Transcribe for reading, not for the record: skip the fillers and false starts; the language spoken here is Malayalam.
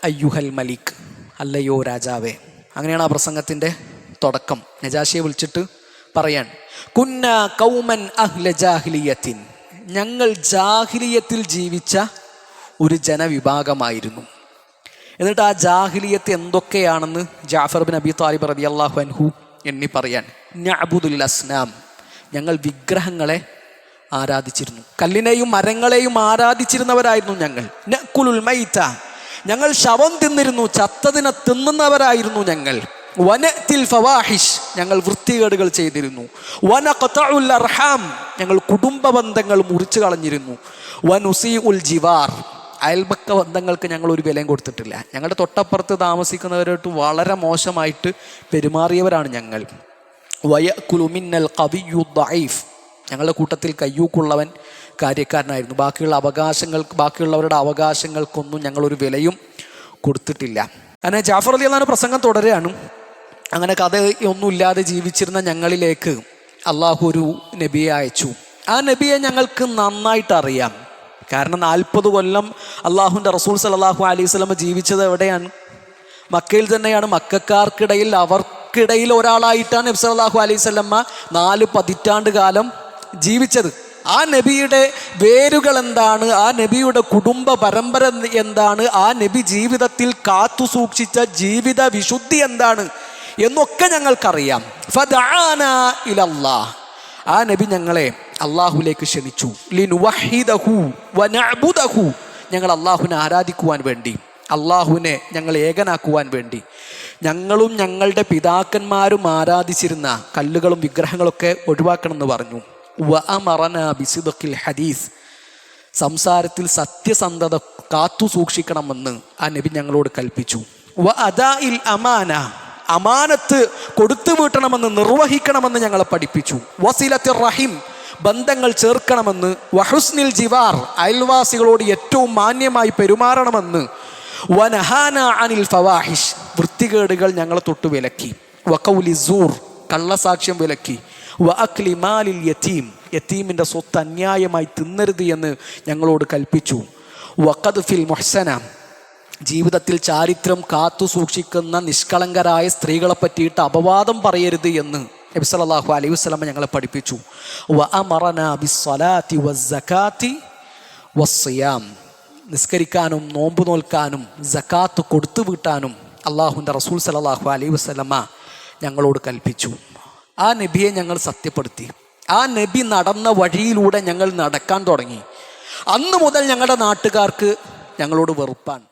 അയ്യുഹൽ മലിക്, അല്ലയോ രാജാവേ. അങ്ങനെയാണ് ആ പ്രസംഗത്തിൻ്റെ തുടക്കം. നജാഷിയെ വിളിച്ചിട്ട് പറയാൻ, കുന്ന കൗമൻ അഹ്ല ജാഹിലിയത്തിൻ, ഞങ്ങൾ ജാഹിലിയത്തിൽ ജീവിച്ച ഒരു ജനവിഭാഗമായിരുന്നു. എന്നിട്ട് ആ ജാഹിലിയത്ത് എന്തൊക്കെയാണെന്ന് ജാഫർ ബിൻ അബി താലിബ് റളിയല്ലാഹു അൻഹു എണ്ണി പറയാൻ. നഅ്ബുദുൽ അസ്നാം, ഞങ്ങൾ വിഗ്രഹങ്ങളെ ആരാധിച്ചിരുന്നു, കല്ലിനെയും മരങ്ങളെയും ആരാധിച്ചിരുന്നവരായിരുന്നു ഞങ്ങൾ. നഅ്കുലുൽ മൈത, ഞങ്ങൾ ശവം തിന്നിരുന്നു, ചത്തതിനെ തിന്നുന്നവരായിരുന്നു ഞങ്ങൾ. വനത്തിൽ ഫവാഹിഷ്, ഞങ്ങൾ വൃത്തികേടുകൾ ചെയ്തിരുന്നു. വനഖതഉൽ അർഹാം, ഞങ്ങൾ കുടുംബ ബന്ധങ്ങൾ മുറിച്ചു കളഞ്ഞിരുന്നു. വനുസീഉൽ ജിവാർ, അയൽപക്ക ബന്ധങ്ങൾക്ക് ഞങ്ങൾ ഒരു വിലയും കൊടുത്തിട്ടില്ല. ഞങ്ങളുടെ തൊട്ടപ്പുറത്ത് താമസിക്കുന്നവരായിട്ട് വളരെ മോശമായിട്ട് പെരുമാറിയവരാണ് ഞങ്ങൾ. വയഅ്കുലു മിന്നൽ ഖവിയ്യു ദഈഫ്, ഞങ്ങളുടെ കൂട്ടത്തിൽ കയ്യൂക്കുള്ളവൻ കാര്യക്കാരനായിരുന്നു. ബാക്കിയുള്ളവരുടെ അവകാശങ്ങൾക്കൊന്നും ഞങ്ങളൊരു വിലയും കൊടുത്തിട്ടില്ല. അങ്ങനെ ജാഫർ റളിയല്ലാഹു പ്രസംഗം തുടരുകയാണ്. അങ്ങനെ കഥയൊന്നുമില്ലാതെ ജീവിച്ചിരുന്ന ഞങ്ങളിലേക്ക് അള്ളാഹു ഒരു നബിയെ അയച്ചു. ആ നബിയെ ഞങ്ങൾക്ക് നന്നായിട്ട് അറിയാം. കാരണം 40 കൊല്ലം അള്ളാഹുവിൻ്റെ റസൂൽ സല്ലല്ലാഹു അലൈഹി വസല്ലം ജീവിച്ചത് എവിടെയാണ്? മക്കയിൽ തന്നെയാണ്. അവർക്കിടയിൽ ഒരാളായിട്ടാണ് നബി സല്ലല്ലാഹു അലൈഹി വസല്ലം 4 പതിറ്റാണ്ട് കാലം ജീവിച്ചത്. ആ നബിയുടെ വേരുകൾ എന്താണ്, ആ നബിയുടെ കുടുംബ പരമ്പര എന്താണ്, ആ നബി ജീവിതത്തിൽ കാത്തു സൂക്ഷിച്ച ജീവിത വിശുദ്ധി എന്താണ് എന്നൊക്കെ ഞങ്ങൾക്കറിയാം. ഫദഅനാ ഇലല്ലാഹ്, ആ നബി ഞങ്ങളെ അള്ളാഹുലേക്ക് ക്ഷണിച്ചു. ലിനുവഹിദഹു വനഅ്ബുദഹു, ഞങ്ങൾ അള്ളാഹുവിനെ ആരാധിക്കുവാൻ വേണ്ടി, അള്ളാഹുവിനെ ഞങ്ങൾ ഏകനാക്കുവാൻ വേണ്ടി. ഞങ്ങളും ഞങ്ങളുടെ പിതാക്കന്മാരും ആരാധിച്ചിരുന്ന കല്ലുകളും വിഗ്രഹങ്ങളൊക്കെ ഒഴിവാക്കണമെന്ന് പറഞ്ഞു. വഅമറനാ ബിസിദ്ഖിൽ ഹദീസ്, സംസാരത്തിൽ സത്യസന്ധത കാത്തു സൂക്ഷിക്കണമെന്ന് ആ നബി ഞങ്ങളോട് കൽപ്പിച്ചു. വഅദാഇൽ അമാന, അമാനത്ത് കൊടുത്തു വീട്ടണമെന്ന്, നിർവഹിക്കണമെന്ന് ഞങ്ങളെ പഠിപ്പിച്ചു. വസിലത്തിർ റഹിം, ബന്ധങ്ങൾ ചേർക്കണമെന്ന്. വഹുസ്നിൽ ജിവാർ, അയൽവാസികളോട് ഏറ്റവും മാന്യമായി പെരുമാറണമെന്ന്. വനഹാന അനിൽ ഫവാഹിഷ്, വൃത്തികേടുകൾ ഞങ്ങളെ തൊട്ട് വിലക്കി. വഖൗലി സൂർ, കള്ളസാക്ഷ്യം വിലക്കി. വഅക്ലി മാലിൽ യതീം, യതീമിൻ്റെ സ്വത്ത് അന്യായമായി തിന്നരുത് എന്ന് ഞങ്ങളോട് കൽപ്പിച്ചു. വഖദ്ഫിൽ മുഹ്സന, ജീവിതത്തിൽ ചാരിത്രം കാത്തു സൂക്ഷിക്കുന്ന നിഷ്കളങ്കരായ സ്ത്രീകളെ പറ്റിയിട്ട് അപവാദം പറയരുത് എന്ന് നബി സല്ലല്ലാഹു അലൈഹി വസല്ലം ഞങ്ങളെ പഠിപ്പിച്ചു. വഅമറനാ ബിസ്സലാത്തി വസ്സകാത്തി വസ്സിയാം, നിസ്കരിക്കാനും നോമ്പ് നോൽക്കാനും സകാത്ത് കൊടുത്തു വീട്ടാനും അള്ളാഹുവിൻ്റെ റസൂൽ സല്ലല്ലാഹു അലൈഹി വസല്ലം ഞങ്ങളോട് കൽപ്പിച്ചു. ആ നബിയെ ഞങ്ങൾ സത്യപ്പെടുത്തി. ആ നബി നടന്ന വഴിയിലൂടെ ഞങ്ങൾ നടക്കാൻ തുടങ്ങി. അന്ന് മുതൽ ഞങ്ങളുടെ നാട്ടുകാർക്ക് ഞങ്ങളോട് വെറുപ്പാണ്.